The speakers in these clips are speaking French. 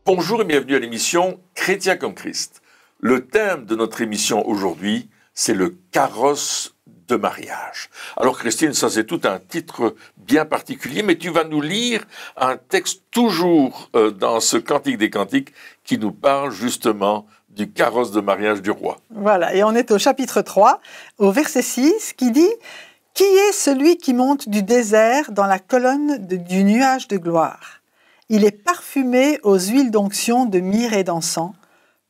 Bonjour et bienvenue à l'émission Chrétien comme Christ. Le thème de notre émission aujourd'hui, c'est le carrosse de mariage. Alors Christine, ça c'est tout un titre bien particulier, mais tu vas nous lire un texte toujours dans ce Cantique des Cantiques qui nous parle justement du carrosse de mariage du roi. Voilà, et on est au chapitre 3, au verset 6, qui dit « Qui est celui qui monte du désert dans la colonne du nuage de gloire ? Il est parfumé aux huiles d'onction de myrrhe et d'encens,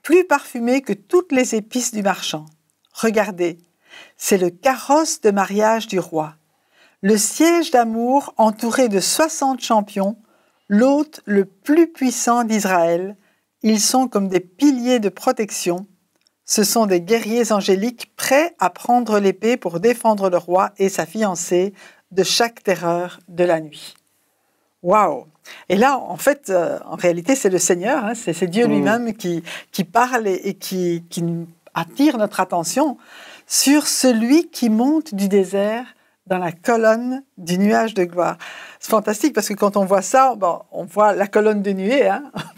plus parfumé que toutes les épices du marchand. Regardez, c'est le carrosse de mariage du roi. Le siège d'amour entouré de 60 champions, l'hôte le plus puissant d'Israël. Ils sont comme des piliers de protection. Ce sont des guerriers angéliques prêts à prendre l'épée pour défendre le roi et sa fiancée de chaque terreur de la nuit. » Waouh! Et là, en fait, en réalité, c'est le Seigneur, hein, c'est Dieu lui-même qui parle et qui attire notre attention sur celui qui monte du désert dans la colonne du nuage de gloire. C'est fantastique parce que quand on voit ça, on voit la colonne de nuée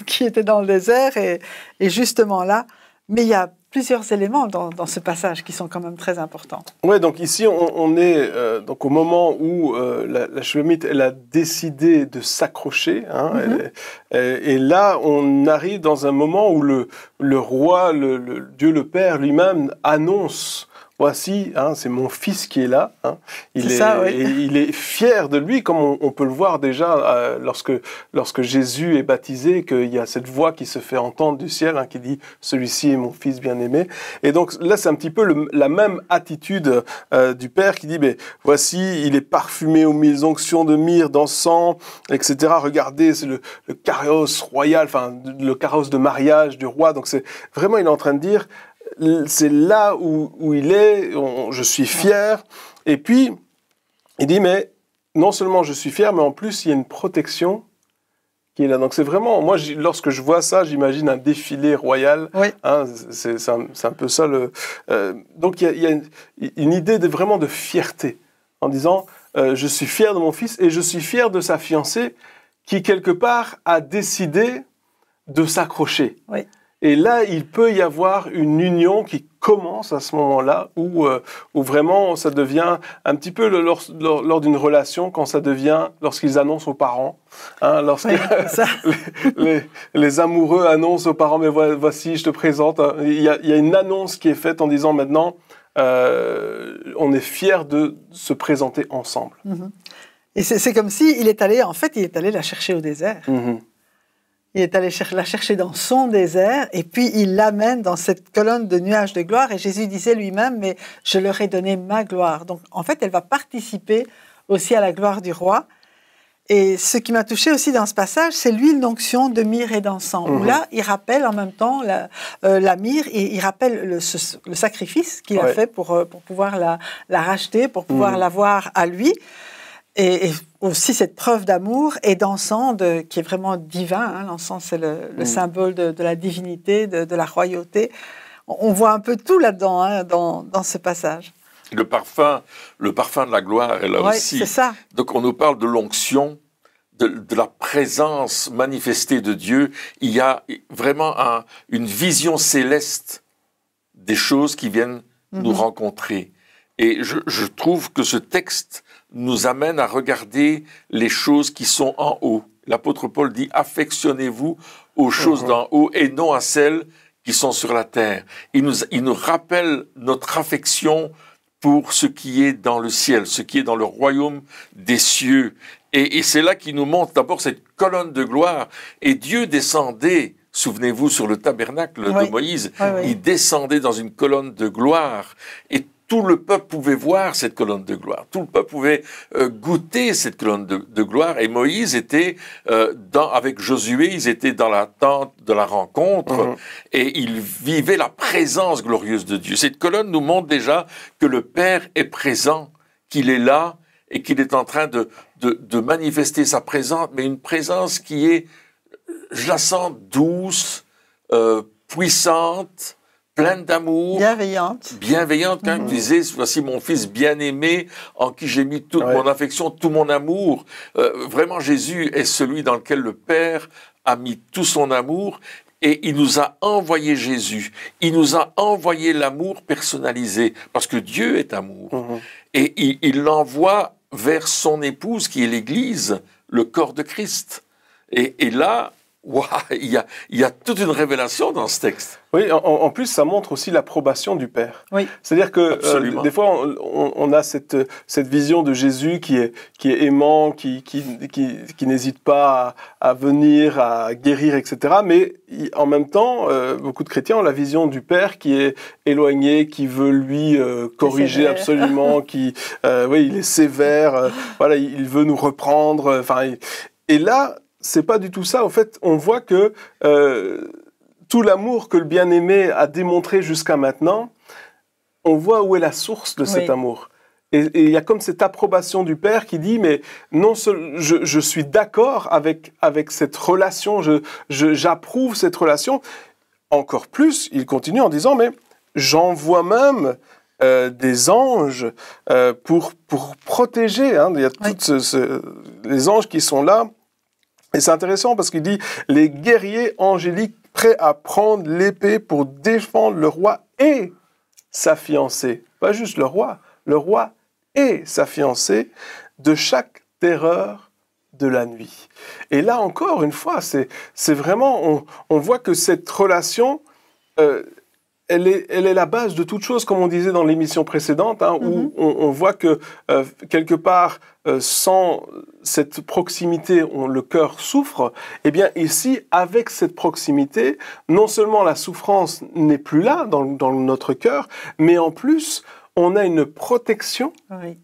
qui était dans le désert et justement là. Mais il y a plusieurs éléments dans ce passage qui sont quand même très importants. Oui, donc ici, on est donc au moment où la Shulamite, elle a décidé de s'accrocher. Et là, on arrive dans un moment où le roi, Dieu le Père lui-même annonce: voici, c'est mon fils qui est là. Il est fier de lui, comme on peut le voir déjà lorsque Jésus est baptisé, qu'il y a cette voix qui se fait entendre du ciel, qui dit « Celui-ci est mon fils bien-aimé ». Et donc là, c'est un petit peu la même attitude du Père qui dit « Voici, il est parfumé aux mille onctions de myrrhe, d'encens, etc. Regardez, c'est le carrosse royal, le carrosse de mariage du roi. » Donc c'est vraiment, il est en train de dire: c'est là où il est, je suis fier. Et puis, il dit, mais non seulement je suis fier, mais en plus, il y a une protection qui est là. Donc c'est vraiment, moi, lorsque je vois ça, j'imagine un défilé royal. Oui. C'est un peu ça. Donc il y a une idée vraiment de fierté, en disant, je suis fier de mon fils et je suis fier de sa fiancée qui, quelque part, a décidé de s'accrocher. Oui. Et là, il peut y avoir une union qui commence à ce moment-là, où vraiment ça devient un petit peu lors d'une relation, quand ça devient, lorsqu'ils annoncent aux parents, lorsque les amoureux annoncent aux parents: mais voici, je te présente. Il y a une annonce qui est faite en disant maintenant, on est fiers de se présenter ensemble. Mm-hmm. Et c'est comme si il est allé la chercher au désert. Mm-hmm. Il est allé la chercher dans son désert et puis il l'amène dans cette colonne de nuages de gloire. Et Jésus disait lui-même: mais je leur ai donné ma gloire. Donc en fait, elle va participer aussi à la gloire du roi. Et ce qui m'a touchée aussi dans ce passage, c'est l'huile d'onction de myrrhe et d'encens. Où là, il rappelle en même temps la myrrhe, et il rappelle le sacrifice qu'il a fait pour pouvoir la racheter, pour pouvoir l'avoir à lui. Et aussi cette preuve d'amour et d'encens qui est vraiment divin. L'encens, c'est le symbole de la divinité, de la royauté. On voit un peu tout là-dedans, dans ce passage. Le parfum de la gloire est là aussi. C'est ça. Donc on nous parle de l'onction, de la présence manifestée de Dieu. Il y a vraiment une vision céleste des choses qui viennent nous rencontrer. Et je trouve que ce texte nous amène à regarder les choses qui sont en haut. L'apôtre Paul dit: affectionnez-vous aux choses d'en haut et non à celles qui sont sur la terre. Il nous rappelle notre affection pour ce qui est dans le ciel, ce qui est dans le royaume des cieux. Et c'est là qu'il nous montre d'abord cette colonne de gloire. Et Dieu descendait, souvenez-vous, sur le tabernacle de Moïse, il descendait dans une colonne de gloire. Et tout le peuple pouvait voir cette colonne de gloire. Tout le peuple pouvait goûter cette colonne de gloire. Et Moïse était, avec Josué, ils étaient dans la tente de la rencontre et ils vivaient la présence glorieuse de Dieu. Cette colonne nous montre déjà que le Père est présent, qu'il est là et qu'il est en train de manifester sa présence, mais une présence qui est, je la sens douce, puissante, pleine d'amour. Bienveillante, quand il disait: voici mon fils bien-aimé, en qui j'ai mis toute mon affection, tout mon amour. Vraiment, Jésus est celui dans lequel le Père a mis tout son amour et il nous a envoyé Jésus. Il nous a envoyé l'amour personnalisé, parce que Dieu est amour. Et il l'envoie vers son épouse, qui est l'Église, le corps de Christ. Et là, wow, il y a toute une révélation dans ce texte. Oui, en plus, ça montre aussi l'approbation du Père. Oui. C'est-à-dire que des fois, on a cette vision de Jésus qui est aimant, qui n'hésite pas à venir, à guérir, etc. Mais en même temps, beaucoup de chrétiens ont la vision du Père qui est éloigné, qui veut lui corriger absolument, il est sévère, voilà, il veut nous reprendre. Et là, c'est pas du tout ça. En fait, on voit que tout l'amour que le bien-aimé a démontré jusqu'à maintenant, on voit où est la source de cet amour. Et il y a comme cette approbation du Père qui dit, mais non seulement je suis d'accord avec cette relation, j'approuve cette relation. Encore plus, il continue en disant, mais j'envoie même des anges pour protéger. Hein. Il y a les anges qui sont là. Et c'est intéressant parce qu'il dit « Les guerriers angéliques prêts à prendre l'épée pour défendre le roi et sa fiancée. » Pas juste le roi et sa fiancée de chaque terreur de la nuit. Et là encore, une fois, c'est vraiment, on voit que cette relation, elle est la base de toute chose, comme on disait dans l'émission précédente, hein, où on voit que quelque part, sans cette proximité, le cœur souffre. Eh bien, ici, avec cette proximité, non seulement la souffrance n'est plus là dans notre cœur, mais en plus, on a une protection. Oui.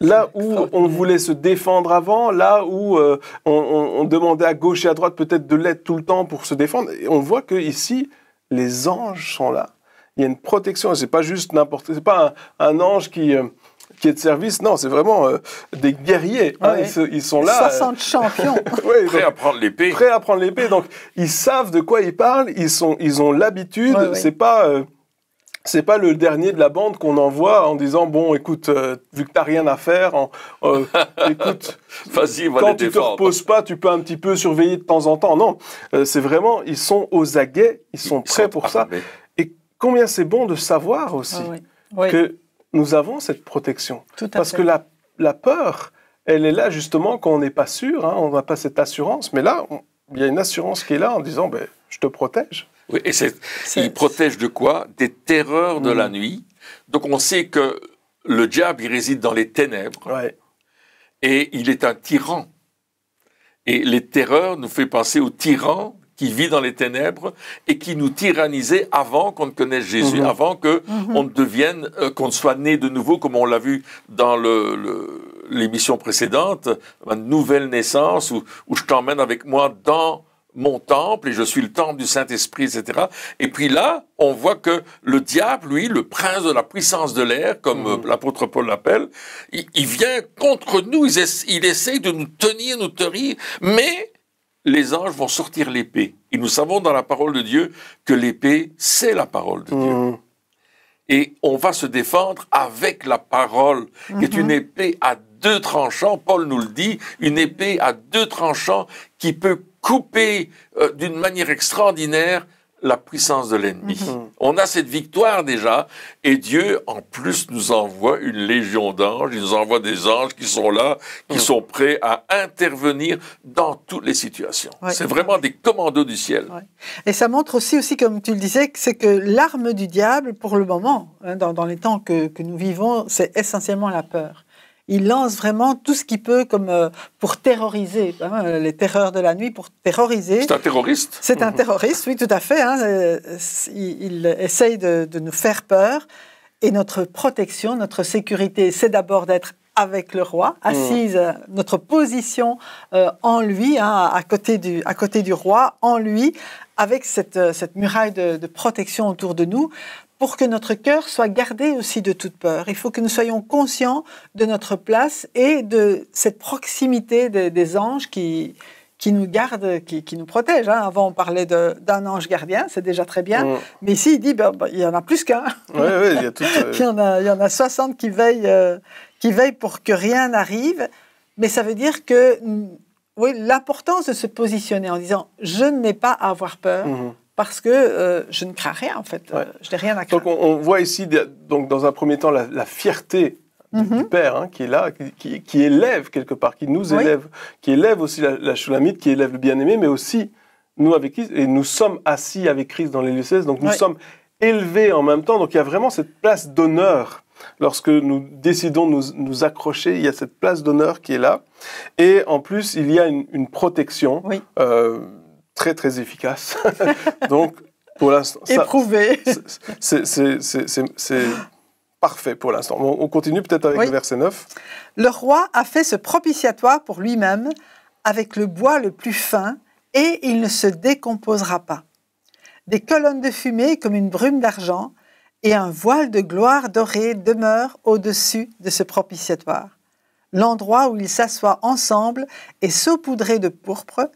Là où on voulait se défendre avant, là où on demandait à gauche et à droite peut-être de l'aide tout le temps pour se défendre, et on voit que ici, les anges sont là. Il y a une protection. C'est pas juste c'est pas un ange qui est de service. Non, c'est vraiment des guerriers. Hein. Ils sont là. 60 champions. Prêts à prendre l'épée. Prêts à prendre l'épée. Donc, ils savent de quoi ils parlent. Ils ont l'habitude. C'est pas le dernier de la bande qu'on envoie en disant, bon, écoute, vu que t'as rien à faire, écoute, vas-y, quand tu te reposes pas, tu peux un petit peu surveiller de temps en temps. Non, c'est vraiment, ils sont aux aguets, ils sont prêts pour ça. Et combien c'est bon de savoir aussi que nous avons cette protection. Parce que la peur, elle est là justement quand on n'est pas sûr, hein, on n'a pas cette assurance. Mais là, il y a une assurance qui est là en disant, je te protège. Oui, et il protège de quoi? Des terreurs de la nuit. Donc on sait que le diable, il réside dans les ténèbres. Ouais. Et il est un tyran. Et les terreurs nous fait penser au tyran qui vit dans les ténèbres et qui nous tyrannisait avant qu'on ne connaisse Jésus, avant qu'on ne devienne, qu'on ne soit né de nouveau, comme on l'a vu dans l'émission précédente, une nouvelle naissance où je t'emmène avec moi dans mon temple, et je suis le temple du Saint-Esprit, etc. Et puis là, on voit que le diable, lui, le prince de la puissance de l'air, comme l'apôtre Paul l'appelle, il vient contre nous, il essaye de nous tenir, mais les anges vont sortir l'épée. Et nous savons dans la parole de Dieu que l'épée, c'est la parole de Dieu. Et on va se défendre avec la parole, qui est une épée à deux tranchants, Paul nous le dit, une épée à deux tranchants qui peut couper d'une manière extraordinaire la puissance de l'ennemi. On a cette victoire déjà, et Dieu, en plus, nous envoie une légion d'anges, il nous envoie des anges qui sont là, qui sont prêts à intervenir dans toutes les situations. C'est vraiment des commandos du ciel. Et ça montre aussi, comme tu le disais, c'est que l'arme du diable, pour le moment, hein, dans les temps que nous vivons, c'est essentiellement la peur. Il lance vraiment tout ce qu'il peut comme pour terroriser, hein, les terreurs de la nuit, pour terroriser. C'est un terroriste. C'est un terroriste, oui, tout à fait. Hein. Il essaye de nous faire peur. Et notre protection, notre sécurité, c'est d'abord d'être avec le roi, assise, notre position en lui, hein, à côté du roi, en lui, avec cette muraille de protection autour de nous, pour que notre cœur soit gardé aussi de toute peur. Il faut que nous soyons conscients de notre place et de cette proximité des anges qui nous gardent, qui nous protègent. Hein. Avant, on parlait d'un ange gardien, c'est déjà très bien. Mais ici, il dit, il y en a plus qu'un. Oui, il y a tout. Il y en a 60 qui veillent pour que rien n'arrive. Mais ça veut dire que oui, l'importance de se positionner en disant « je n'ai pas à avoir peur ». Parce que je ne crains rien, en fait. Ouais. Je n'ai rien à craindre. Donc, on voit ici, donc, dans un premier temps, la fierté du Père, hein, qui est là, qui élève quelque part, qui nous élève, qui élève aussi la Shulamite, qui élève le bien-aimé, mais aussi nous avec Christ. Et nous sommes assis avec Christ dans les lieux célestes, donc nous sommes élevés en même temps. Donc, il y a vraiment cette place d'honneur. Lorsque nous décidons de nous accrocher, il y a cette place d'honneur qui est là. Et en plus, il y a une protection. Très, très efficace. Donc, pour l'instant... Éprouvé. C'est parfait pour l'instant. On continue peut-être avec le verset 9. Le roi a fait ce propitiatoire pour lui-même avec le bois le plus fin et il ne se décomposera pas. Des colonnes de fumée comme une brume d'argent et un voile de gloire dorée demeurent au-dessus de ce propitiatoire. L'endroit où ils s'assoient ensemble est saupoudré de pourpre.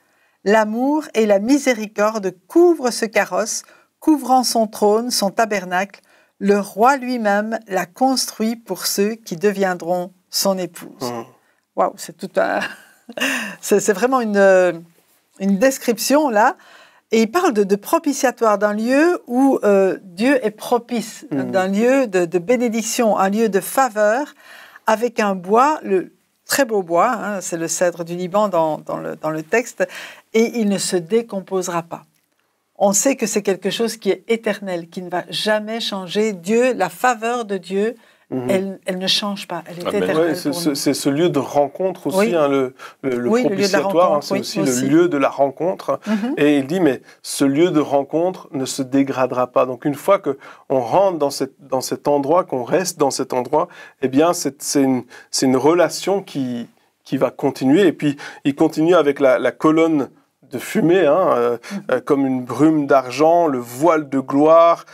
L'amour et la miséricorde couvrent ce carrosse, couvrant son trône, son tabernacle. Le roi lui-même l'a construit pour ceux qui deviendront son épouse. Waouh, c'est tout un... c'est vraiment une description, là. Et il parle de propitiatoire, d'un lieu où Dieu est propice, d'un lieu de bénédiction, un lieu de faveur, avec un bois... Très beau bois, hein, c'est le cèdre du Liban dans le texte, et il ne se décomposera pas. On sait que c'est quelque chose qui est éternel, qui ne va jamais changer. Dieu, la faveur de Dieu, elle ne change pas, elle est éternelle. Ouais, c'est ce lieu de rencontre aussi, hein, le propitiatoire, hein, c'est aussi le lieu de la rencontre. Et il dit, mais ce lieu de rencontre ne se dégradera pas. Donc une fois qu'on rentre dans cet endroit, qu'on reste dans cet endroit, eh bien c'est une relation qui va continuer. Et puis il continue avec la colonne de fumée, hein, comme une brume d'argent, le voile de gloire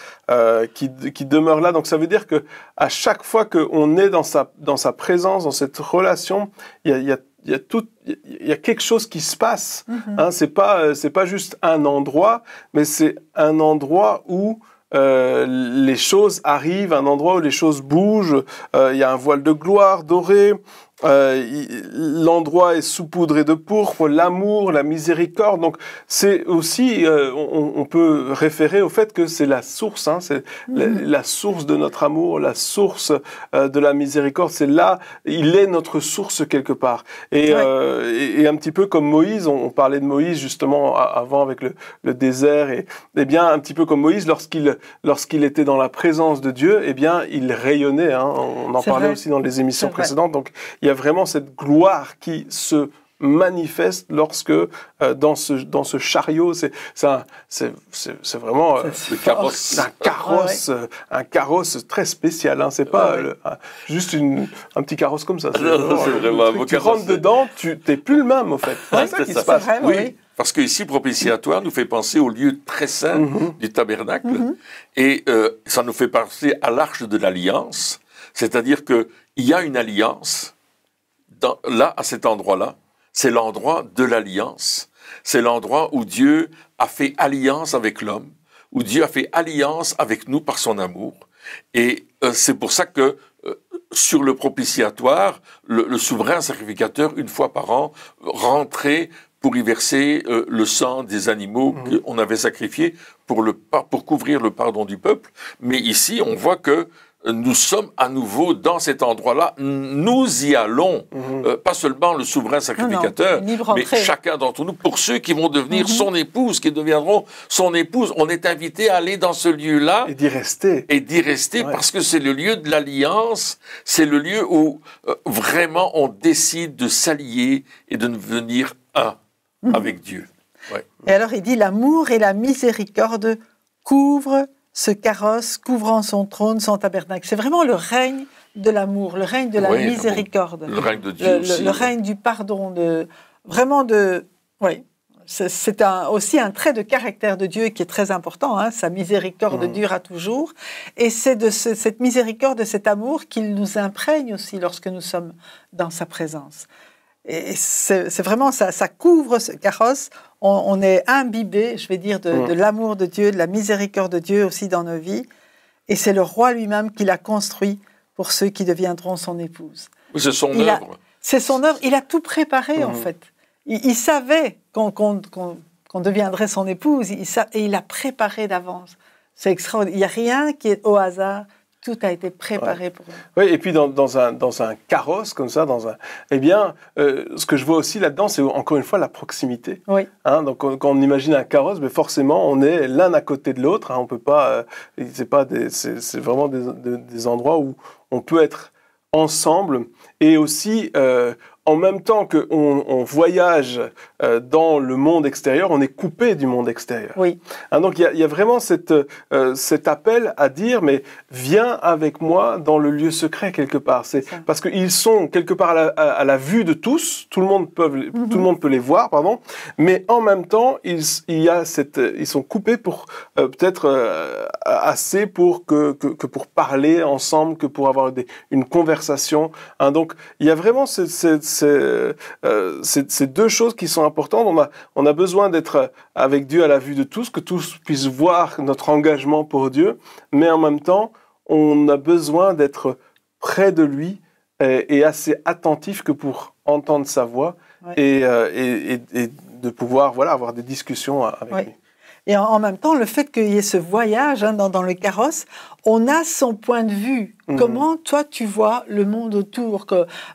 qui demeure là. Donc ça veut dire que à chaque fois qu'on est dans sa présence, dans cette relation, il y a quelque chose qui se passe. Hein, c'est pas juste un endroit, mais c'est un endroit où les choses arrivent, un endroit où les choses bougent. Il y a un voile de gloire doré. L'endroit est saupoudré de pourpre, l'amour, la miséricorde. Donc c'est aussi, on peut référer au fait que c'est la source, hein, c'est la source de notre amour, la source de la miséricorde. C'est là, il est notre source quelque part. Et un petit peu comme Moïse, on parlait de Moïse justement avant avec le désert, et bien un petit peu comme Moïse, lorsqu'il était dans la présence de Dieu, eh bien il rayonnait. Hein, on en parlait aussi dans les émissions précédentes. Donc il y a vraiment cette gloire qui se manifeste lorsque dans ce chariot, c'est vraiment un carrosse très spécial. Hein, c'est pas juste un petit carrosse comme ça. Tu rentres dedans, tu n'es plus le même, en fait. C'est ça qui se passe. Oui. Parce qu'ici, propitiatoire nous fait penser au lieu très saint du tabernacle, et ça nous fait penser à l'arche de l'alliance, c'est-à-dire qu'il y a une alliance. Là, à cet endroit-là, c'est l'endroit de l'alliance. C'est l'endroit où Dieu a fait alliance avec l'homme, où Dieu a fait alliance avec nous par son amour. Et c'est pour ça que sur le propitiatoire, le souverain sacrificateur, une fois par an, rentrait pour y verser le sang des animaux qu'on avait sacrifiés pour couvrir le pardon du peuple. Mais ici, on voit que nous sommes à nouveau dans cet endroit-là. Nous y allons, pas seulement le souverain sacrificateur, mais chacun d'entre nous, pour ceux qui vont devenir son épouse, qui deviendront son épouse. On est invité à aller dans ce lieu-là. Et d'y rester. Parce que c'est le lieu de l'alliance, c'est le lieu où vraiment on décide de s'allier et de devenir un avec Dieu. Ouais. Et alors il dit, l'amour et la miséricorde couvrent ce carrosse, couvrant son trône, son tabernacle. C'est vraiment le règne de l'amour, le règne de la miséricorde. Le règne de Dieu aussi. Le règne du pardon, c'est aussi un trait de caractère de Dieu qui est très important. Hein, sa miséricorde durera toujours. Et c'est de cette miséricorde, de cet amour qu'il nous imprègne aussi lorsque nous sommes dans sa présence. Et c'est vraiment ça couvre ce carrosse. On est imbibé, je vais dire, de l'amour de Dieu, de la miséricorde de Dieu aussi dans nos vies. Et c'est le roi lui-même qui l'a construit pour ceux qui deviendront son épouse. C'est son œuvre. C'est son œuvre. Il a tout préparé, en fait. Il savait qu'on deviendrait son épouse, et il a préparé d'avance. C'est extraordinaire. Il n'y a rien qui est au hasard. Tout a été préparé pour nous. Oui, et puis dans un carrosse comme ça, ce que je vois aussi là-dedans, c'est encore une fois la proximité. Oui. Donc quand on imagine un carrosse, mais forcément on est l'un à côté de l'autre. On peut pas, c'est vraiment des endroits où on peut être ensemble et aussi en même temps qu'on voyage dans le monde extérieur, on est coupé du monde extérieur. Oui. Donc il y a vraiment cet appel à dire, mais viens avec moi dans le lieu secret quelque part. C'est parce qu'ils sont quelque part à la vue de tous, tout le monde peut les voir, pardon, mais en même temps ils sont coupés pour peut-être assez pour que pour parler ensemble, que pour avoir une conversation. Donc il y a vraiment ces deux choses qui sont importantes. On a besoin d'être avec Dieu à la vue de tous, que tous puissent voir notre engagement pour Dieu, mais en même temps, on a besoin d'être près de lui et assez attentif que pour entendre sa voix et de pouvoir avoir des discussions avec lui. Et en même temps, le fait qu'il y ait ce voyage dans le carrosse, on a son point de vue. Comment, toi, tu vois le monde autour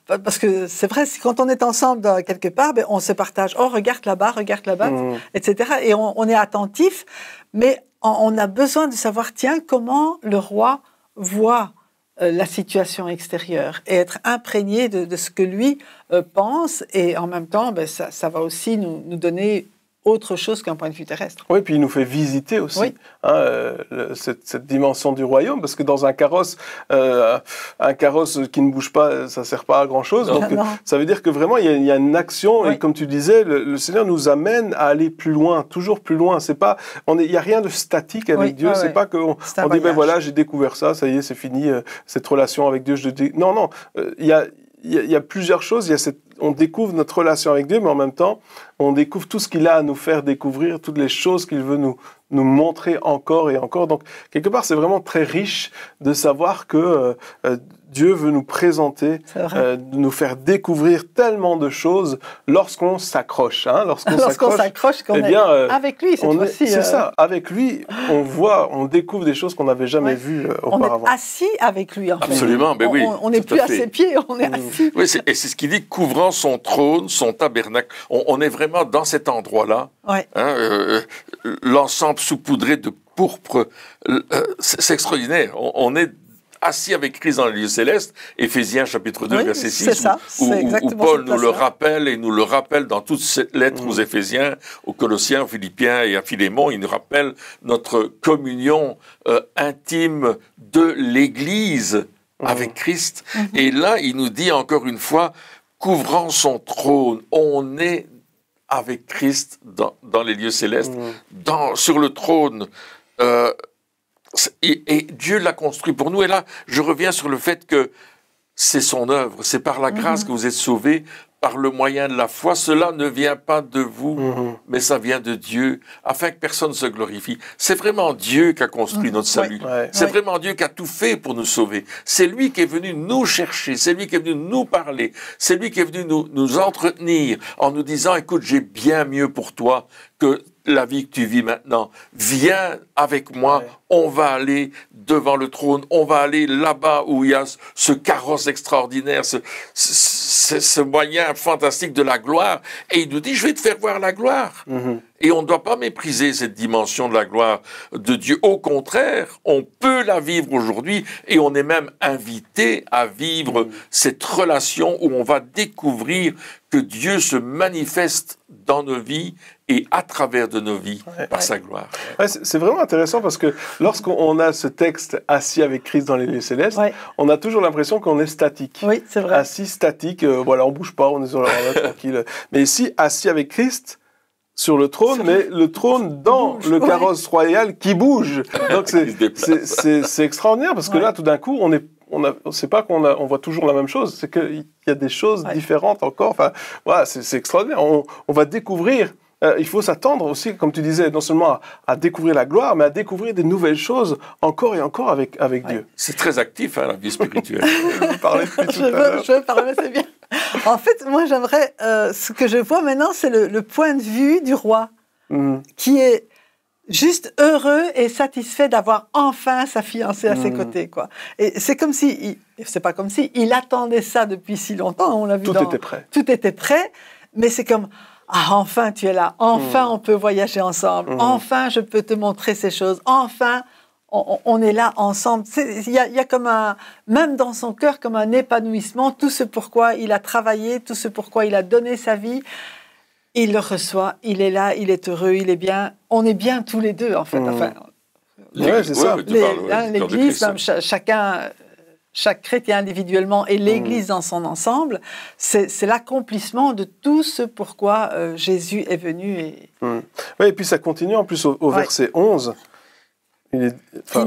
parce que c'est vrai, quand on est ensemble quelque part, on se partage. Oh, regarde là-bas, etc. Et on est attentif, mais on a besoin de savoir, tiens, comment le roi voit la situation extérieure et être imprégné de ce que lui pense. Et en même temps, ça va aussi nous donner autre chose qu'un point de vue terrestre. Oui, puis il nous fait visiter aussi cette dimension du royaume, parce que dans un carrosse qui ne bouge pas, ça ne sert pas à grand-chose. Donc, ça veut dire que vraiment, il y a une action, et comme tu disais, le Seigneur nous amène à aller plus loin, toujours plus loin. Il n'y a rien de statique avec Dieu. C'est pas qu'on dit, voilà, j'ai découvert ça, ça y est, c'est fini, cette relation avec Dieu. Non, il y a plusieurs choses. On découvre notre relation avec Dieu, mais en même temps, on découvre tout ce qu'il a à nous faire découvrir, toutes les choses qu'il veut nous montrer encore et encore. Donc, quelque part, c'est vraiment très riche de savoir que Dieu veut nous présenter, nous faire découvrir tellement de choses lorsqu'on s'accroche. Lorsqu'on s'accroche, qu'on est avec lui, cette fois-ci. C'est ça, avec lui, on découvre des choses qu'on n'avait jamais vues auparavant. On est assis avec lui, en fait. Absolument, mais oui. On n'est plus à ses pieds, on est assis. Oui, et c'est ce qu'il dit, couvrant son trône, son tabernacle. On est vraiment dans cet endroit-là. L'ensemble saupoudré de pourpre, c'est extraordinaire. On est assis avec Christ dans les lieux célestes, Éphésiens chapitre 2, verset 6, où Paul nous le rappelle, et nous le rappelle dans toute cette lettre aux Éphésiens, aux Colossiens, aux Philippiens et à Philémon. Il nous rappelle notre communion intime de l'Église avec Christ. Et là, il nous dit encore une fois, couvrant son trône, on est avec Christ dans les lieux célestes, sur le trône. Et Dieu l'a construit pour nous. Et là, je reviens sur le fait que c'est son œuvre. C'est par la grâce que vous êtes sauvés, par le moyen de la foi. Cela ne vient pas de vous, mais ça vient de Dieu, afin que personne ne se glorifie. C'est vraiment Dieu qui a construit notre salut. C'est vraiment Dieu qui a tout fait pour nous sauver. C'est lui qui est venu nous chercher. C'est lui qui est venu nous parler. C'est lui qui est venu nous entretenir en nous disant, écoute, j'ai bien mieux pour toi que la vie que tu vis maintenant. Viens avec moi, on va aller devant le trône, on va aller là-bas où il y a ce carrosse extraordinaire, ce moyen fantastique de la gloire. Et il nous dit, je vais te faire voir la gloire. Et on ne doit pas mépriser cette dimension de la gloire de Dieu. Au contraire, on peut la vivre aujourd'hui et on est même invité à vivre cette relation où on va découvrir que Dieu se manifeste dans nos vies et à travers de nos vies par sa gloire. C'est vraiment intéressant parce que lorsqu'on a ce texte assis avec Christ dans les lieux célestes, on a toujours l'impression qu'on est statique. Oui, c'est vrai. Assis, statique, on bouge pas, on est sur la tranquille. Mais ici, assis avec Christ sur le trône, mais le trône dans le carrosse royal qui bouge. Donc c'est extraordinaire parce que là, tout d'un coup, c'est pas qu'on voit toujours la même chose, c'est qu'il y a des choses différentes encore. Enfin, voilà, c'est extraordinaire. On va découvrir. Il faut s'attendre aussi, comme tu disais, non seulement à découvrir la gloire, mais à découvrir des nouvelles choses encore et encore avec Dieu. C'est très actif, la vie spirituelle. Je parlais depuis tout à l'heure. Je veux parler, c'est bien. En fait, moi, j'aimerais... ce que je vois maintenant, c'est le point de vue du roi, qui est juste heureux et satisfait d'avoir enfin sa fiancée à ses côtés, quoi. Et c'est comme si... c'est pas comme si... Il attendait ça depuis si longtemps, on l'a vu. Tout était prêt. Tout était prêt, mais c'est comme... Ah, enfin, tu es là. Enfin, on peut voyager ensemble. Enfin, je peux te montrer ces choses. Enfin... On est là ensemble. Il y a comme même dans son cœur, comme un épanouissement. Tout ce pourquoi il a travaillé, tout ce pourquoi il a donné sa vie, il le reçoit. Il est là, il est heureux, il est bien. On est bien tous les deux, en fait. Enfin, c'est ça. L'Église, même chaque chrétien individuellement et l'Église dans son ensemble, c'est l'accomplissement de tout ce pourquoi Jésus est venu. Oui, et puis ça continue en plus au verset 11. Il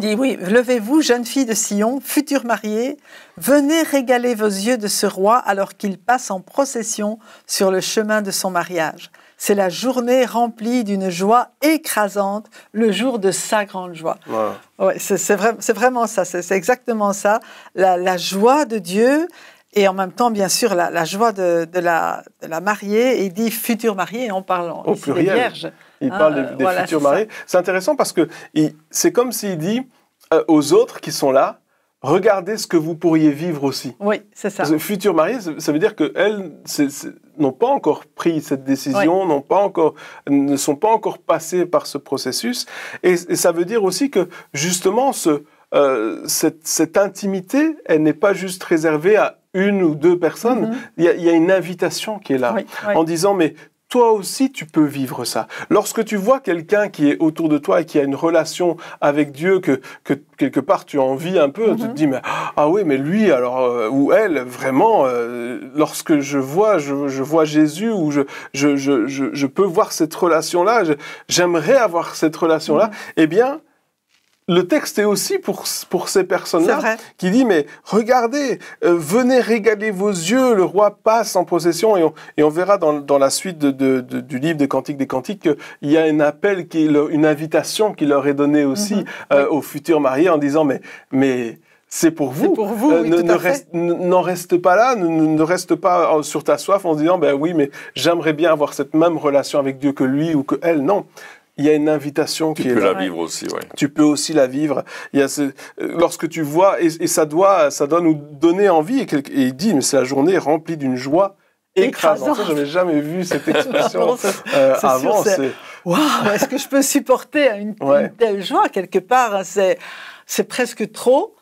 dit, oui, levez-vous, jeunes filles de Sion, futures mariées, venez régaler vos yeux de ce roi alors qu'il passe en procession sur le chemin de son mariage. C'est la journée remplie d'une joie écrasante, le jour de sa grande joie. Wow. Ouais, c'est vraiment ça, c'est exactement ça, la joie de Dieu. Et en même temps, bien sûr, la joie de la mariée. Et il dit future mariée, en parlant au ici pluriel. Des vierges. Il parle des futurs mariés. C'est intéressant parce que c'est comme s'il dit aux autres qui sont là, regardez ce que vous pourriez vivre aussi. Oui, c'est ça. Futurs mariés, ça veut dire qu'elles n'ont pas encore pris cette décision, ne sont pas encore passées par ce processus. Et ça veut dire aussi que justement, cette intimité, elle n'est pas juste réservée à une ou deux personnes. Il y a une invitation qui est là, en disant, mais toi aussi, tu peux vivre ça. Lorsque tu vois quelqu'un qui est autour de toi et qui a une relation avec Dieu, que quelque part tu envies un peu, tu te dis, mais, ah oui, mais lui, alors, ou elle, vraiment, lorsque je vois Jésus, ou je peux voir cette relation-là, j'aimerais avoir cette relation-là, eh bien, le texte est aussi pour ces personnes-là qui dit, mais regardez, venez régaler vos yeux, le roi passe en possession, et on verra dans la suite du livre des Cantiques qu'il y a un appel, une invitation qui leur est donnée aussi aux futurs mariés en disant, mais c'est pour vous, n'en reste pas là, ne reste pas sur ta soif en disant, ben oui, mais j'aimerais bien avoir cette même relation avec Dieu que lui ou que elle, non. Il y a une invitation qui est là. Tu peux la vivre aussi, oui. Tu peux aussi la vivre. Lorsque tu vois, et ça doit nous donner envie, et il dit, mais c'est la journée remplie d'une joie écrasante. Ça, je n'avais jamais vu cette expression avant. Waouh, est-ce que je peux supporter une telle joie quelque part? C'est presque trop.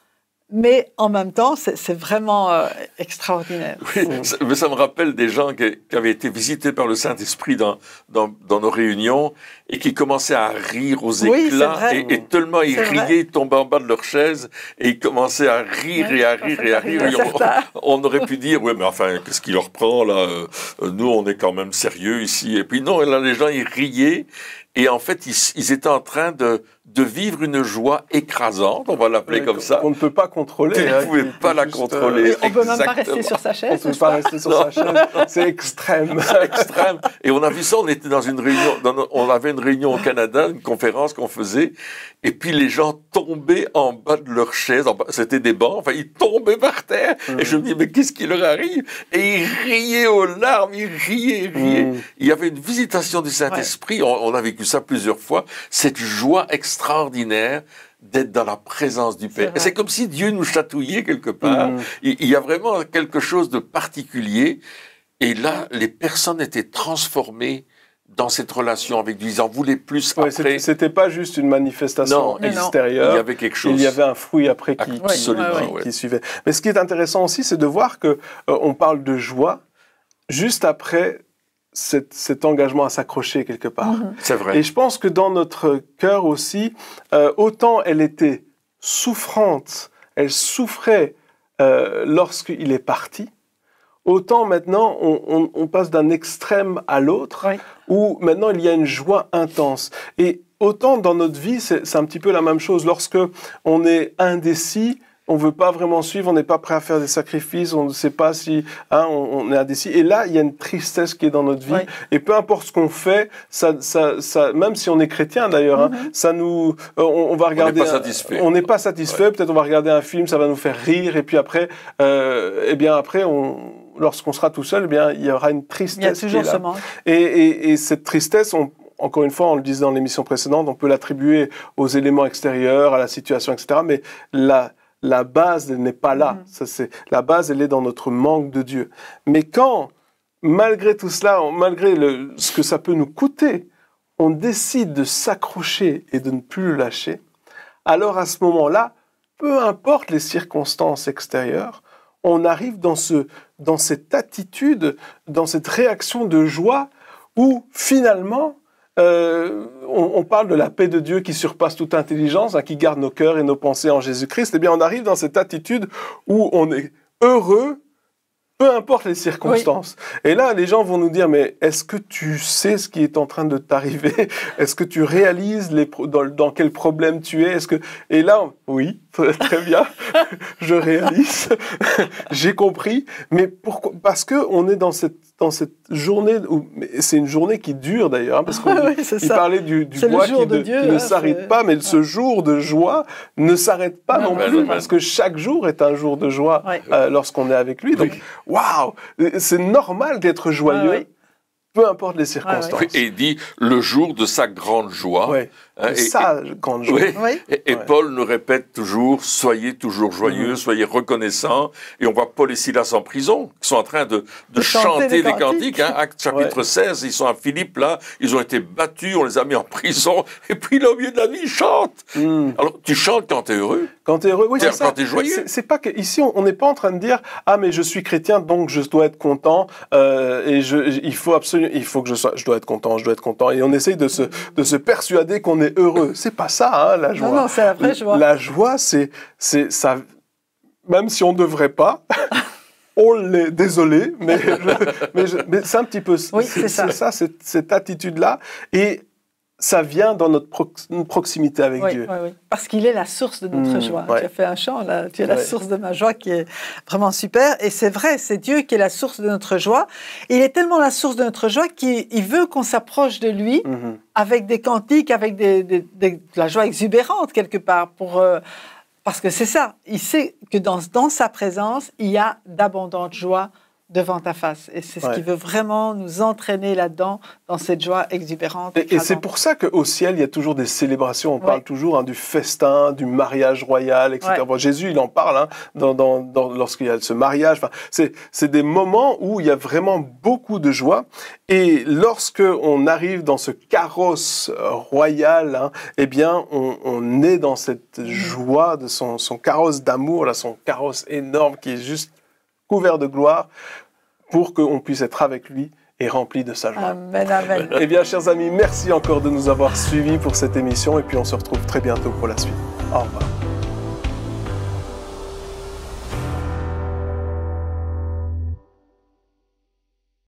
Mais en même temps, c'est vraiment extraordinaire. Oui, mais ça me rappelle des gens qui avaient été visités par le Saint-Esprit dans nos réunions et qui commençaient à rire aux éclats. Et tellement ils riaient, ils tombaient en bas de leur chaise et ils commençaient à rire et à rire et à rire. On aurait pu dire, oui, mais enfin, qu'est-ce qui leur prend là? Nous, on est quand même sérieux ici. Et puis non, là, les gens, ils riaient. Et en fait, ils étaient en train de vivre une joie écrasante, on va l'appeler comme ça. On ne peut pas contrôler. Vous ne pouvez pas la contrôler. On ne peut même pas rester sur sa chaise. On ne peut pas rester sur sa chaise. C'est extrême. C'est extrême. Et on a vu ça, on était dans une réunion, on avait une réunion au Canada, une conférence qu'on faisait, et puis les gens tombaient en bas de leur chaise, c'était des bancs, enfin ils tombaient par terre, et je me dis, mais qu'est-ce qui leur arrive? Et ils riaient aux larmes, ils riaient. Il y avait une visitation du Saint-Esprit, on a vécu ça plusieurs fois, cette joie extraordinaire d'être dans la présence du Père. Et c'est comme si Dieu nous chatouillait quelque part. Il y a vraiment quelque chose de particulier. Et là, les personnes étaient transformées dans cette relation avec lui. Ils en voulaient plus après. C'était pas juste une manifestation extérieure. Il y avait quelque chose. Il y avait un fruit après qui suivait. Mais ce qui est intéressant aussi, c'est de voir que on parle de joie juste après cet engagement à s'accrocher quelque part. C'est vrai. Et je pense que dans notre cœur aussi, autant elle était souffrante, elle souffrait lorsqu'il est parti, autant maintenant on passe d'un extrême à l'autre, où maintenant il y a une joie intense. Et autant dans notre vie, c'est un petit peu la même chose. Lorsque on est indécis, on ne veut pas vraiment suivre, on n'est pas prêt à faire des sacrifices, on ne sait pas si on est indécis. Et là, il y a une tristesse qui est dans notre vie. Et peu importe ce qu'on fait, ça, même si on est chrétien d'ailleurs, ça nous, on va regarder. On n'est pas satisfait. On n'est pas satisfait. Peut-être on va regarder un film, ça va nous faire rire. Et puis après, lorsqu'on sera tout seul, eh bien, il y aura une tristesse. Il y a toujours ce manque. Et cette tristesse, encore une fois, on le disait dans l'émission précédente, on peut l'attribuer aux éléments extérieurs, à la situation, etc. Mais la base, elle n'est pas là. La base, elle est dans notre manque de Dieu. Mais quand, malgré tout cela, malgré ce que ça peut nous coûter, on décide de s'accrocher et de ne plus le lâcher, alors à ce moment-là, peu importe les circonstances extérieures, on arrive dans cette attitude, dans cette réaction de joie où finalement, on parle de la paix de Dieu qui surpasse toute intelligence, qui garde nos cœurs et nos pensées en Jésus-Christ. Eh bien, on arrive dans cette attitude où on est heureux, peu importe les circonstances. Oui. Et là, les gens vont nous dire, mais est-ce que tu sais ce qui est en train de t'arriver? Est-ce que tu réalises dans quel problème tu es? Et là, oui, très bien, je réalise, j'ai compris. Mais pourquoi? Parce qu'on est dans cette journée, c'est une journée qui dure d'ailleurs, parce qu'il parlait du bois qui ne s'arrête pas, mais ce jour de joie ne s'arrête pas non plus, parce que chaque jour est un jour de joie lorsqu'on est avec lui. Donc, waouh, c'est normal d'être joyeux, peu importe les circonstances. Et il dit le jour de sa grande joie. Sa grande joie. Et Paul nous répète toujours, soyez toujours joyeux, soyez reconnaissants. Et on voit Paul et Silas en prison, qui sont en train de chanter des cantiques. Actes chapitre 16, ils sont à Philippe, là, ils ont été battus, on les a mis en prison. Et puis là, au milieu de la nuit, ils chantent. Alors, tu chantes quand tu es heureux. Quand tu es heureux, oui, c'est ça. Quand tu es joyeux. C'est pas que, ici, on n'est pas en train de dire, ah, mais je suis chrétien, donc je dois être content, et je dois être content. Et on essaye de se persuader qu'on est heureux. C'est pas ça, la joie. Non, c'est la vraie joie. La joie, c'est ça, même si on devrait pas, on l'est, désolé, mais c'est un petit peu, c'est ça, cette attitude-là. Et ça vient dans notre proximité avec Dieu. Oui. Parce qu'il est la source de notre joie. Tu as fait un chant, là. Tu es la source de ma joie, qui est vraiment super. Et c'est vrai, c'est Dieu qui est la source de notre joie. Il est tellement la source de notre joie qu'il veut qu'on s'approche de lui avec des cantiques, avec de la joie exubérante, quelque part, parce que c'est ça. Il sait que dans sa présence, il y a d'abondantes joies devant ta face. Et c'est ce qui veut vraiment nous entraîner là-dedans, dans cette joie exubérante. Et c'est pour ça qu'au ciel, il y a toujours des célébrations. On parle toujours du festin, du mariage royal, etc. Bon, Jésus, il en parle lorsqu'il y a ce mariage. Enfin, c'est des moments où il y a vraiment beaucoup de joie. Et lorsque on arrive dans ce carrosse royal, eh bien, on est dans cette joie de son carrosse d'amour, là, son carrosse énorme qui est juste couvert de gloire, pour qu'on puisse être avec lui et rempli de sa joie. Amen, amen. Eh bien, chers amis, merci encore de nous avoir suivis pour cette émission, et puis on se retrouve très bientôt pour la suite. Au revoir.